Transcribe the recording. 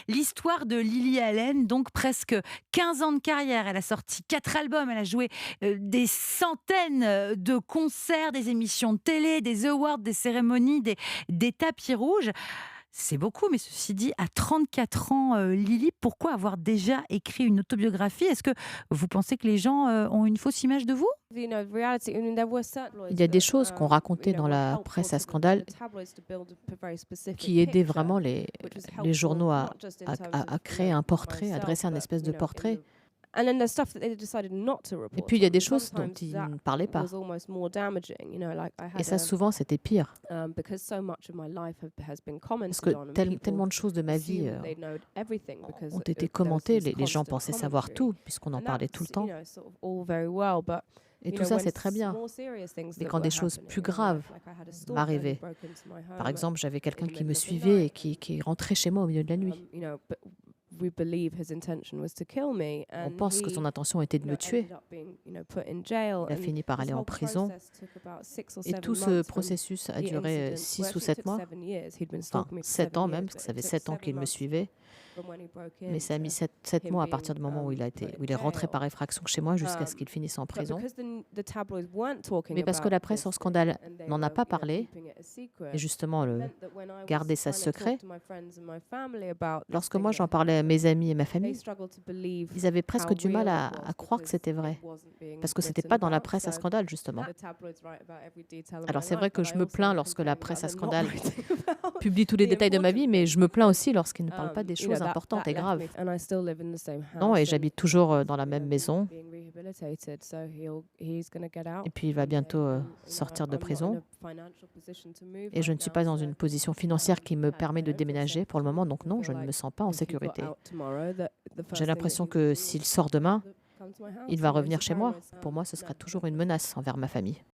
L'histoire de Lily Allen, donc presque 15 ans de carrière. Elle a sorti 4 albums, elle a joué des centaines de concerts, des émissions de télé, des awards, des cérémonies, des tapis rouges. C'est beaucoup, mais ceci dit, à 34 ans, Lily, pourquoi avoir déjà écrit une autobiographie? Est-ce que vous pensez que les gens ont une fausse image de vous? Il y a des choses qu'on racontait dans la presse à scandale qui aidaient vraiment les journaux à créer un portrait, à dresser un espèce de portrait. Et puis il y a des choses dont ils ne parlaient pas. Et ça, souvent, c'était pire. Parce que tellement de choses de ma vie ont été commentées. Les gens pensaient savoir tout, puisqu'on en parlait tout le temps. Et tout ça, c'est très bien. Mais quand des choses plus graves m'arrivaient, par exemple, j'avais quelqu'un qui me suivait et qui rentrait chez moi au milieu de la nuit. On pense que son intention était de me tuer. Il a fini par aller en prison. Et tout ce processus a duré 6 ou 7 mois. Enfin, 7 ans même, parce que ça fait 7 ans qu'il me suivait. Mais ça a mis 7 mois à partir du moment où il est rentré par effraction chez moi jusqu'à ce qu'il finisse en prison. Mais parce que la presse en scandale n'en a pas parlé, et justement garder ça secret, lorsque moi j'en parlais à mes amis et ma famille, ils avaient presque du mal à croire que c'était vrai. Parce que c'était pas dans la presse à scandale, justement. Alors c'est vrai que je me plains lorsque la presse à scandale publie tous les détails de ma vie, mais je me plains aussi lorsqu'ils ne parlent pas des choses importantes et graves. Non, et j'habite toujours dans la même maison. Et puis il va bientôt sortir de prison. Et je ne suis pas dans une position financière qui me permet de déménager pour le moment, donc non, je ne me sens pas en sécurité. J'ai l'impression que s'il sort demain, il va revenir chez moi. Pour moi, ce sera toujours une menace envers ma famille.